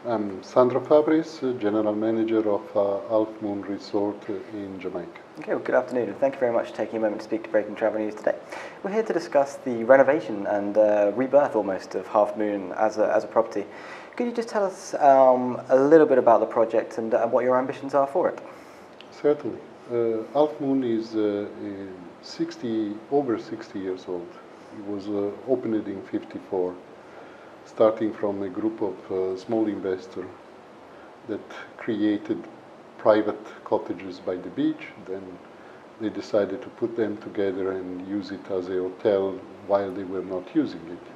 I'm Sandro Fabris, General Manager of Half Moon Resort in Jamaica. Okay, well, good afternoon, and thank you very much for taking a moment to speak to Breaking Travel News today. We're here to discuss the renovation and rebirth almost of Half Moon as a property. Could you just tell us a little bit about the project and what your ambitions are for it? Certainly. Half Moon is over 60 years old. It was opened in '54. Starting from a group of small investors that created private cottages by the beach. Then they decided to put them together and use it as a hotel while they were not using it.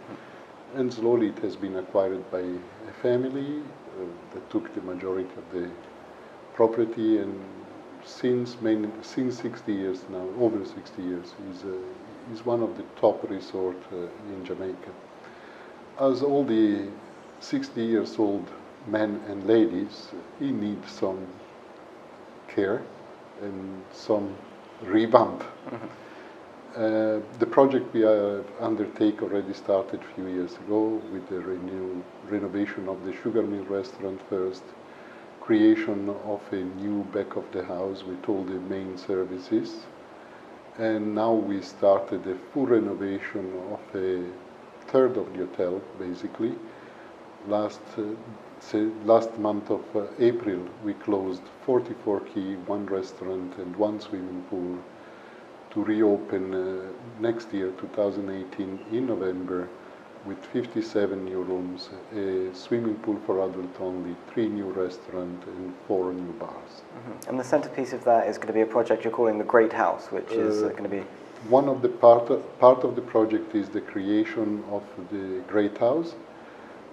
And slowly it has been acquired by a family that took the majority of the property, and since 60 years now, over 60 years, is one of the top resorts in Jamaica. As all the 60 years old men and ladies, he needs some care and some revamp. The project we undertake already started a few years ago with the renovation of the Sugar Mill restaurant first, creation of a new back of the house with all the main services, and now we started a full renovation of a third of the hotel, basically. Last month of April, we closed 44 quay, one restaurant and one swimming pool to reopen next year, 2018, in November, with 57 new rooms, a swimming pool for adult only, 3 new restaurants and 4 new bars. And the centerpiece of that is going to be a project you're calling the Great House, which is going to be... One of the part of the project is the creation of the Great House.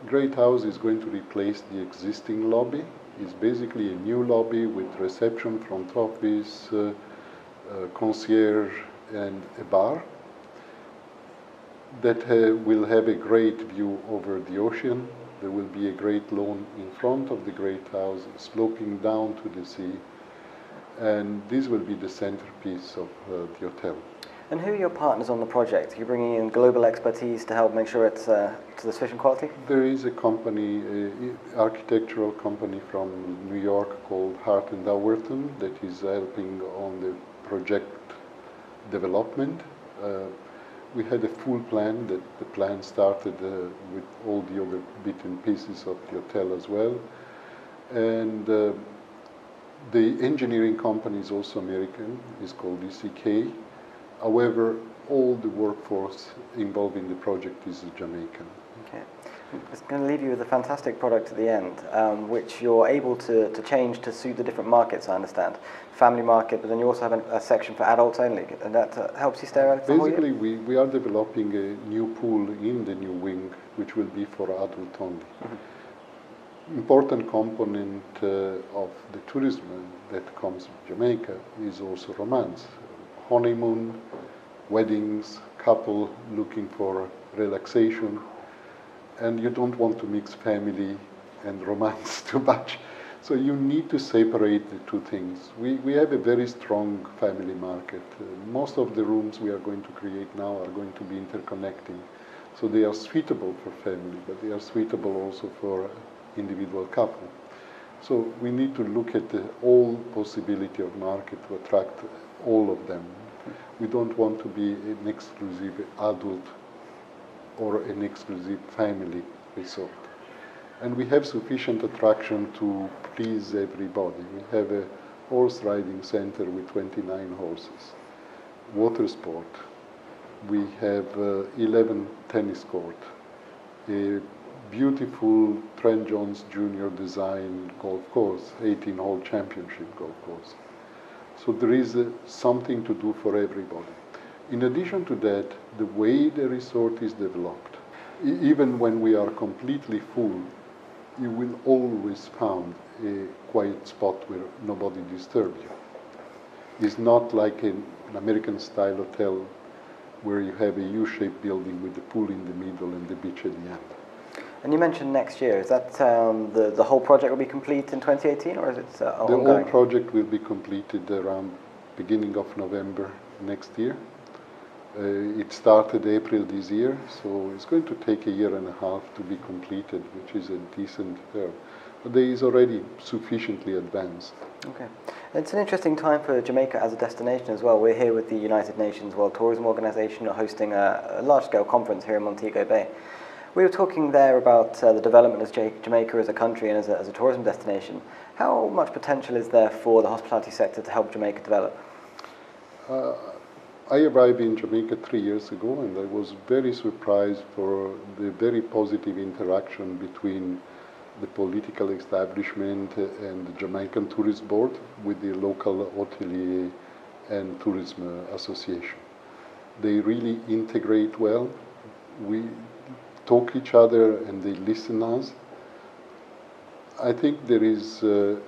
Great House is going to replace the existing lobby. It's basically a new lobby with reception, front office, concierge, and a bar that will have a great view over the ocean. There will be a great lawn in front of the Great House, sloping down to the sea, and this will be the centerpiece of the hotel. And who are your partners on the project? Are you bringing in global expertise to help make sure it's to the sufficient quality? There is a company, architectural company from New York called Hart and Dowerton that is helping on the project development. We had a full plan. That the plan started with all the other bits and pieces of the hotel as well. And the engineering company is also American. It's called ECK. However, all the workforce involved in the project is Jamaican. Okay. It's going to leave you with a fantastic product at the end, which you're able to change to suit the different markets, I understand. Family market, but then you also have a section for adults only, and that helps you stay around for Basically, we are developing a new pool in the new wing, which will be for adult only. Important component of the tourism that comes to Jamaica is also romance. Honeymoon, weddings, couple looking for relaxation, and you don't want to mix family and romance too much. So you need to separate the two things. We have a very strong family market. Most of the rooms we are going to create now are going to be interconnecting. So they are suitable for family, but they are suitable also for individual couple. So we need to look at the whole possibility of market to attract all of them. We don't want to be an exclusive adult or an exclusive family resort. And we have sufficient attraction to please everybody. We have a horse riding center with 29 horses, water sport. We have 11 tennis courts, a beautiful Trent Jones Jr. design golf course, 18-hole championship golf course. So there is something to do for everybody. In addition to that, the way the resort is developed, even when we are completely full, you will always find a quiet spot where nobody disturbs you. It's not like an American-style hotel where you have a U-shaped building with the pool in the middle and the beach at the end. And you mentioned next year. Is that the whole project will be complete in 2018, or is it ongoing? The whole project will be completed around beginning of November next year. It started April this year, so it's going to take a year and a half to be completed, which is a decent term. But there is already sufficiently advanced. Okay. It's an interesting time for Jamaica as a destination as well. We're here with the United Nations World Tourism Organization hosting a large-scale conference here in Montego Bay. We were talking there about the development of Jamaica as a country and as a tourism destination. How much potential is there for the hospitality sector to help Jamaica develop? I arrived in Jamaica 3 years ago, and I was very surprised for the very positive interaction between the political establishment and the Jamaican Tourist Board with the local hotelier and tourism association. They really integrate well. We talk each other and they listen us. I think there is a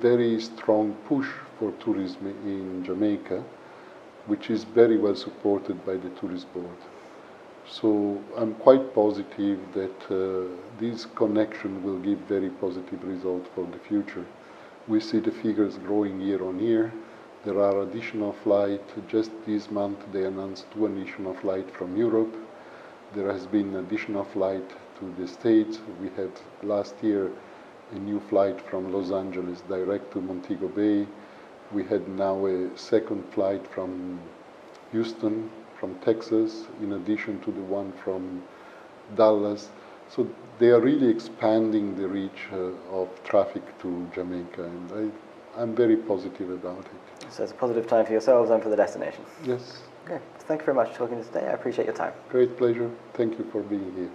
very strong push for tourism in Jamaica, which is very well supported by the Tourist Board. So I'm quite positive that this connection will give very positive results for the future. We see the figures growing year on year. There are additional flights. Just this month they announced 2 additional flights from Europe. There has been an additional flight to the States. We had last year a new flight from Los Angeles direct to Montego Bay. We had now a second flight from Houston, from Texas, in addition to the one from Dallas. So they are really expanding the reach of traffic to Jamaica, and I'm very positive about it. So it's a positive time for yourselves and for the destination. Yes. Okay. Thank you very much for talking to us today. I appreciate your time. Great pleasure. Thank you for being here.